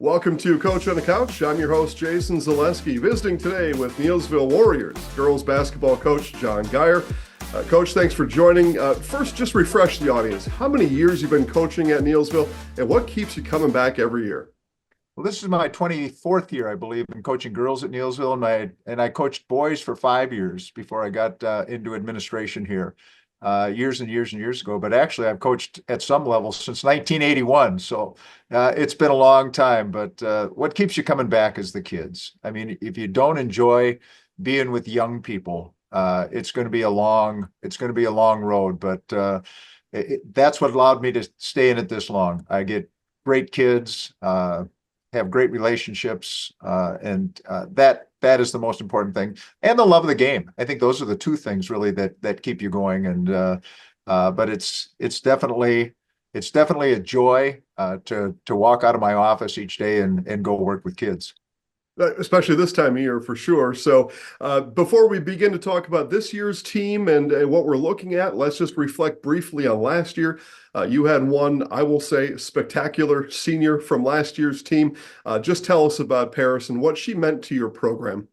Welcome to Coach on the Couch. I'm your host, Jason Zaleski, visiting today with Neillsville Warriors girls basketball coach John Gaier. Coach, thanks for joining. First, just refresh the audience. How many years you've been coaching at Neillsville, and what keeps you coming back every year? Well, this is my 24th year, I believe, in coaching girls at Neillsville, and I coached boys for 5 years before I got into administration here, years and years and years ago. But actually, I've coached at some level since 1981, so it's been a long time. But what keeps you coming back is the kids. I mean, if you don't enjoy being with young people, it's going to be a long road. But that's what allowed me to stay in it this long. I get great kids. Have great relationships, and that is the most important thing, and the love of the game. I think those are the two things really that keep you going. And but it's definitely a joy to walk out of my office each day and go work with kids. Especially this time of year, for sure. So before we begin to talk about this year's team and what we're looking at, let's just reflect briefly on last year. You had one, I will say, spectacular senior from last year's team. Just tell us about Paris and what she meant to your program.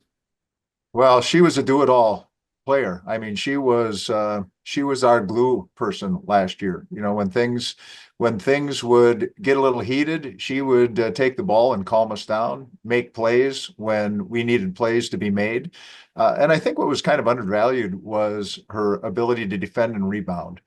Well, she was a do-it-all player. I mean, she was our glue person last year. You know, when things would get a little heated, she would take the ball and calm us down, make plays when we needed plays to be made. And I think what was kind of undervalued was her ability to defend and rebound.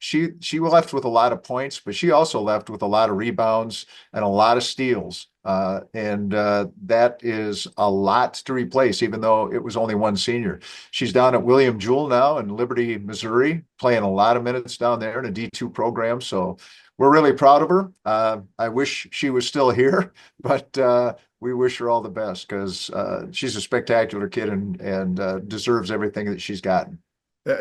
She left with a lot of points, but she also left with a lot of rebounds and a lot of steals. And that is a lot to replace, even though it was only one senior. She's down at William Jewell now in Liberty, Missouri, playing a lot of minutes down there in a D2 program. So we're really proud of her. I wish she was still here, but we wish her all the best because she's a spectacular kid and deserves everything that she's gotten.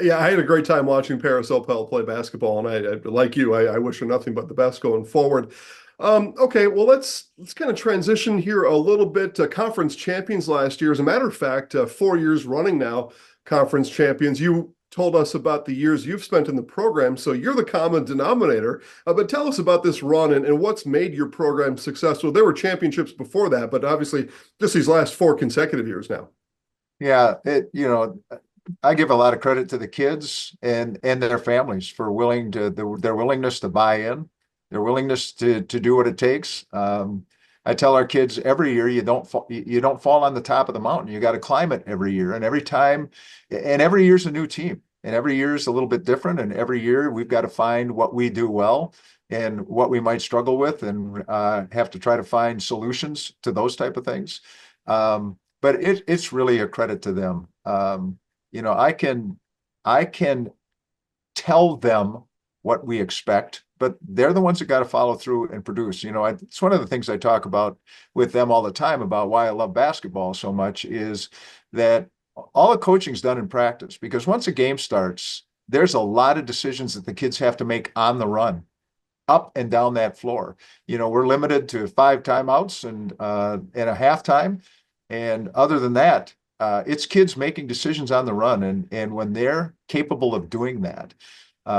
Yeah, I had a great time watching Paris Opel play basketball, and I like you, I wish her nothing but the best going forward. Okay, well, let's kind of transition here a little bit. Conference champions last year. As a matter of fact, 4 years running now, conference champions. You told us about the years you've spent in the program, so you're the common denominator. But tell us about this run and what's made your program successful. There were championships before that, but obviously just these last 4 consecutive years now. Yeah, I give a lot of credit to the kids and their families for their willingness to buy in, their willingness to do what it takes. I tell our kids every year, you don't fall on the top of the mountain. You got to climb it every year, and every year's a new team, and every year is a little bit different. And every year we've got to find what we do well and what we might struggle with, and have to try to find solutions to those type of things. But it's really a credit to them. I can tell them what we expect, but they're the ones that got to follow through and produce. It's one of the things I talk about with them all the time about why I love basketball so much is that all the coaching's done in practice, because once a game starts, there's a lot of decisions that the kids have to make on the run, up and down that floor. We're limited to 5 timeouts and a halftime. And other than that, it's kids making decisions on the run. And when they're capable of doing that,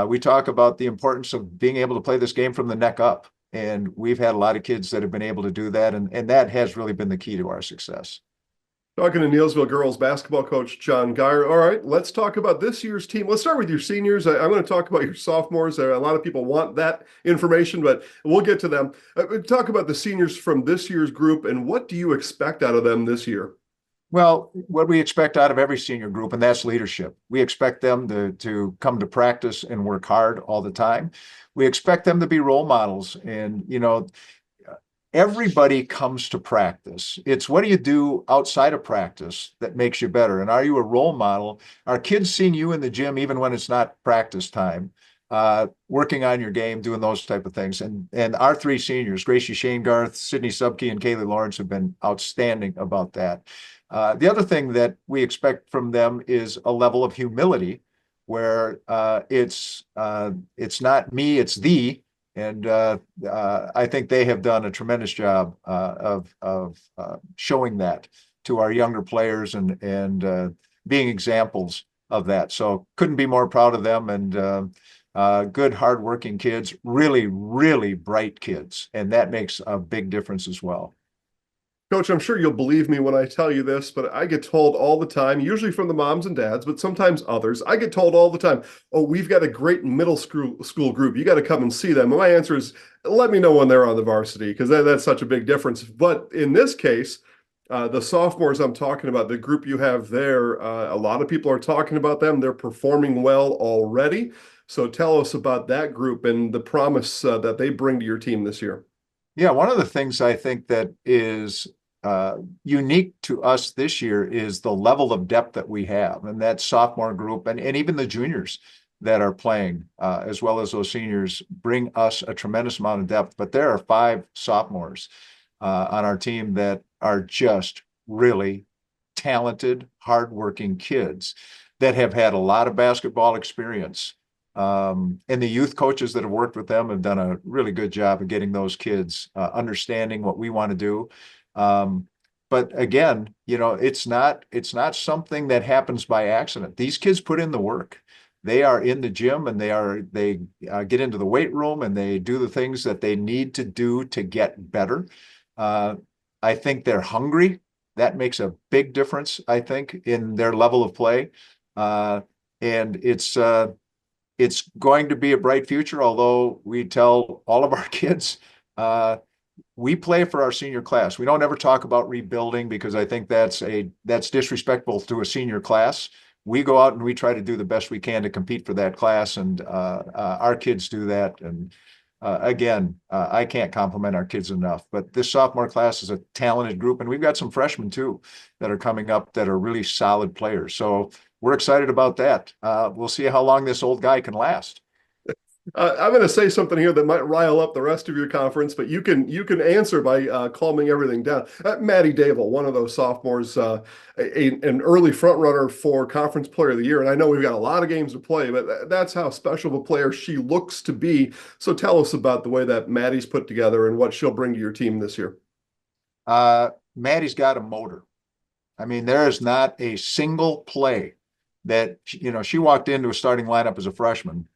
we talk about the importance of being able to play this game from the neck up. And we've had a lot of kids that have been able to do that. And that has really been the key to our success. Talking to Neillsville girls basketball coach John Gaier. All right, let's talk about this year's team. Let's start with your seniors. I'm going to talk about your sophomores. A lot of people want that information, but we'll get to them. Talk about the seniors from this year's group, and what do you expect out of them this year? Well, what we expect out of every senior group, and that's leadership. We expect them to come to practice and work hard all the time. We expect them to be role models. And, everybody comes to practice. It's what do you do outside of practice that makes you better? And are you a role model? Are kids seeing you in the gym, even when it's not practice time, working on your game, doing those type of things? And our 3 seniors, Gracie Shane Garth, Sydney Subke, and Kaylee Lawrence, have been outstanding about that. The other thing that we expect from them is a level of humility where it's not me, it's thee. And I think they have done a tremendous job of showing that to our younger players and being examples of that. So couldn't be more proud of them. And good, hardworking kids, really, really bright kids. And that makes a big difference as well. Coach, I'm sure you'll believe me when I tell you this, but I get told all the time, usually from the moms and dads, but sometimes others, I get told all the time, oh, we've got a great middle school group. You got to come and see them. And my answer is, let me know when they're on the varsity, because that's such a big difference. But in this case, the sophomores I'm talking about, the group you have there, a lot of people are talking about them. They're performing well already. So tell us about that group and the promise that they bring to your team this year. Yeah, one of the things I think that is unique to us this year is the level of depth that we have, and that sophomore group and even the juniors that are playing, as well as those seniors, bring us a tremendous amount of depth. But there are 5 sophomores on our team that are just really talented, hardworking kids that have had a lot of basketball experience. And the youth coaches that have worked with them have done a really good job of getting those kids understanding what we want to do. But again, it's not something that happens by accident. These kids put in the work. They are in the gym and they get into the weight room and they do the things that they need to do to get better. I think they're hungry. That makes a big difference, I think, in their level of play. And it's going to be a bright future, although we tell all of our kids we play for our senior class. We don't ever talk about rebuilding because I think that's disrespectful to a senior class. We go out and we try to do the best we can to compete for that class, and our kids do that. And again, I can't compliment our kids enough. But this sophomore class is a talented group, and we've got some freshmen too that are coming up that are really solid players. So we're excited about that. We'll see how long this old guy can last. I'm going to say something here that might rile up the rest of your conference, but you can answer by calming everything down. Maddie Dable, one of those sophomores, an early front runner for Conference Player of the Year, and I know we've got a lot of games to play, but that's how special of a player she looks to be. So tell us about the way that Maddie's put together and what she'll bring to your team this year. Maddie's got a motor. I mean, there is not a single play that she walked into a starting lineup as a freshman.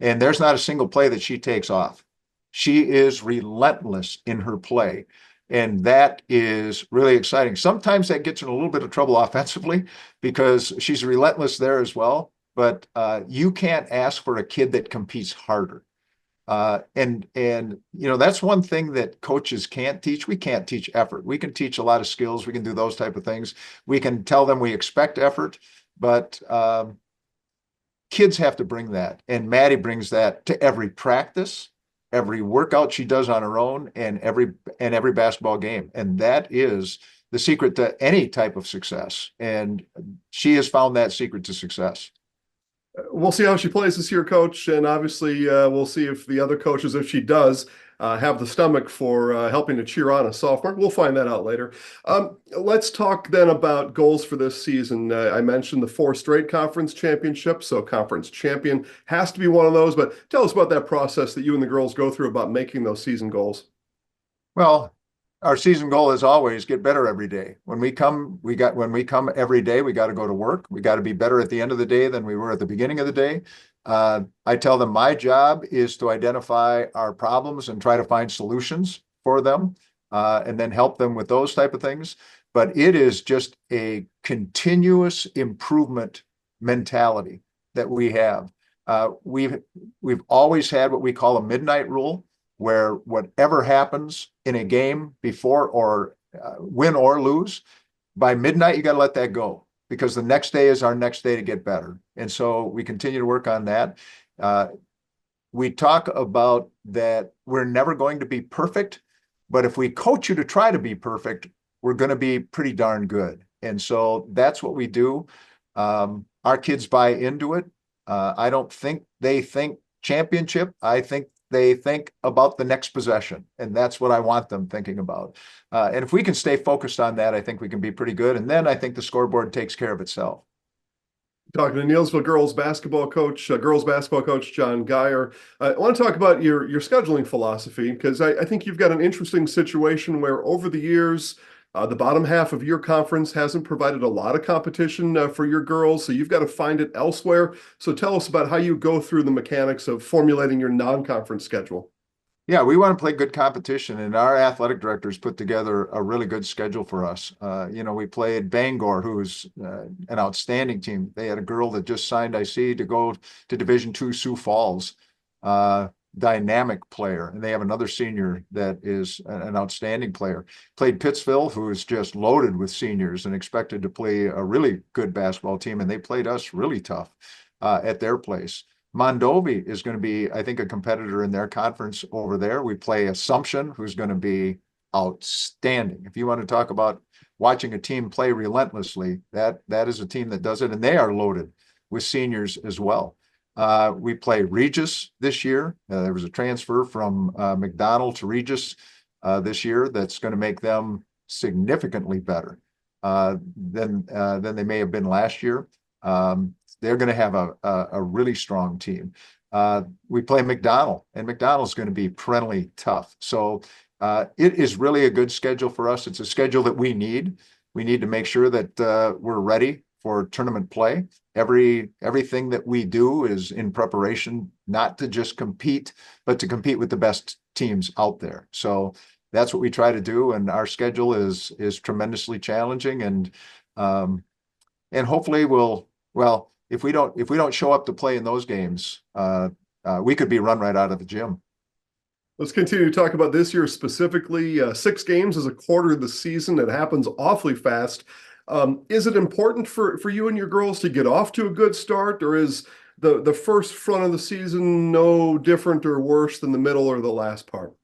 And there's not a single play that she takes off. She is relentless in her play. And that is really exciting. Sometimes that gets in a little bit of trouble offensively because she's relentless there as well. But you can't ask for a kid that competes harder. And that's one thing that coaches can't teach. We can't teach effort. We can teach a lot of skills. We can do those type of things. We can tell them we expect effort, but kids have to bring that, and Maddie brings that to every practice, every workout she does on her own, and every basketball game. And that is the secret to any type of success. And she has found that secret to success. We'll see how she plays this year, Coach, and obviously we'll see if the other coaches, if she does, have the stomach for helping to cheer on a sophomore. We'll find that out later. Let's talk then about goals for this season. I mentioned the 4 straight conference championships, so conference champion has to be one of those. But tell us about that process that you and the girls go through about making those season goals. Well, our season goal is always get better every day. When we come every day, we got to go to work. We got to be better at the end of the day than we were at the beginning of the day. I tell them my job is to identify our problems and try to find solutions for them, and then help them with those type of things. But it is just a continuous improvement mentality that we have. We've always had what we call a midnight rule, where whatever happens in a game before or win or lose, by midnight, you got to let that go, because the next day is our next day to get better. And so we continue to work on that. We talk about that we're never going to be perfect, but if we coach you to try to be perfect, we're going to be pretty darn good. And so that's what we do. Our kids buy into it. I don't think they think championship. I think they think about the next possession, and that's what I want them thinking about. And if we can stay focused on that, I think we can be pretty good. And then I think the scoreboard takes care of itself. Talking to Neillsville girls basketball coach John Gaier. I want to talk about your scheduling philosophy, because I think you've got an interesting situation where over the years The bottom half of your conference hasn't provided a lot of competition for your girls, so you've got to find it elsewhere. So tell us about how you go through the mechanics of formulating your non-conference schedule. Yeah, we want to play good competition, and our athletic directors put together a really good schedule for us. We played Bangor, who's an outstanding team. They had a girl that just signed IC to go to Division II Sioux Falls, dynamic player, and they have another senior that is an outstanding player. Played Pittsville, who is just loaded with seniors and expected to play a really good basketball team, and they played us really tough at their place. Mondovi is going to be, I think, a competitor in their conference over there. We play Assumption, who's going to be outstanding. If you want to talk about watching a team play relentlessly, that is a team that does it, and they are loaded with seniors as well. We play Regis this year. There was a transfer from McDonald to Regis this year that's going to make them significantly better than they may have been last year. They're going to have a really strong team. We play McDonald, and McDonald's going to be perennially tough. So it is really a good schedule for us. It's a schedule that we need. We need to make sure that we're ready for tournament play. Everything that we do is in preparation, not to just compete, but to compete with the best teams out there. So that's what we try to do, and our schedule is tremendously challenging, and hopefully if we don't show up to play in those games, we could be run right out of the gym. Let's continue to talk about this year specifically. 6 games is a quarter of the season. It happens awfully fast. Is it important for you and your girls to get off to a good start, or is the first front of the season no different or worse than the middle or the last part?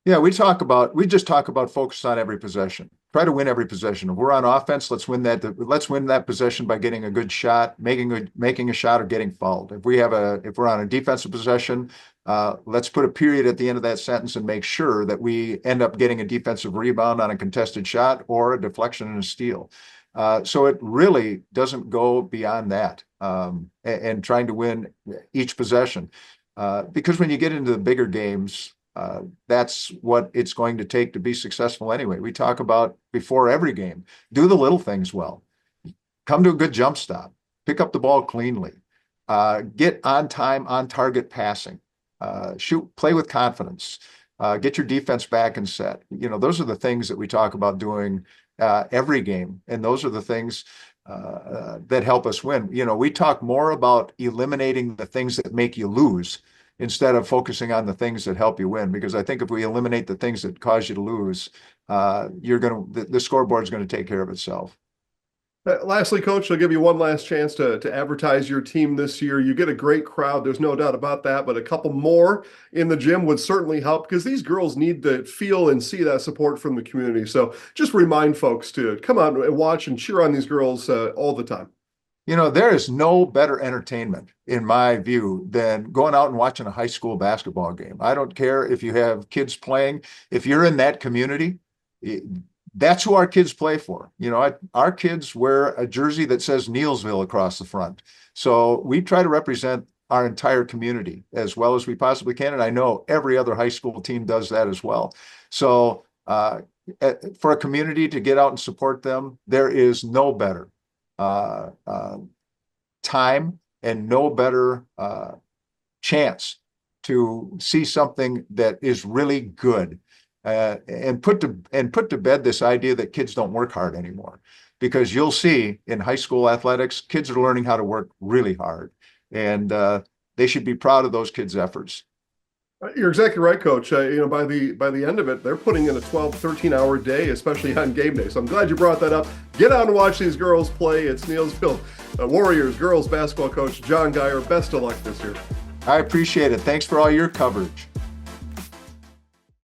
Yeah, we just talk about focus on every possession. Try to win every possession. If we're on offense, let's win that possession by getting a good shot, making a shot, or getting fouled. If we're on a defensive possession, let's put a period at the end of that sentence and make sure that we end up getting a defensive rebound on a contested shot or a deflection and a steal. So it really doesn't go beyond that, and trying to win each possession. Because when you get into the bigger games, that's what it's going to take to be successful anyway. We talk about before every game, do the little things well. Come to a good jump stop. Pick up the ball cleanly. Get on time, on target passing. Play with confidence. Get your defense back and set. Those are the things that we talk about doing every game, and those are the things that help us win. We talk more about eliminating the things that make you lose instead of focusing on the things that help you win, because I think if we eliminate the things that cause you to lose, the scoreboard is going to take care of itself. Lastly, Coach, I'll give you one last chance to advertise your team this year. You get a great crowd. There's no doubt about that, but a couple more in the gym would certainly help, because these girls need to feel and see that support from the community. So just remind folks to come out and watch and cheer on these girls all the time. There is no better entertainment, in my view, than going out and watching a high school basketball game. I don't care if you have kids playing. If you're in that community, that's who our kids play for. Our kids wear a jersey that says Neillsville across the front. So we try to represent our entire community as well as we possibly can. And I know every other high school team does that as well. So for a community to get out and support them, there is no better time and no better chance to see something that is really good, and put to bed this idea that kids don't work hard anymore. Because you'll see in high school athletics, kids are learning how to work really hard, and they should be proud of those kids' efforts. You're exactly right, Coach. By the end of it, they're putting in a 12, 13-hour day, especially on game day. So I'm glad you brought that up. Get out and watch these girls play. It's Neillsville Warriors girls basketball coach John Gaier. Best of luck this year. I appreciate it. Thanks for all your coverage.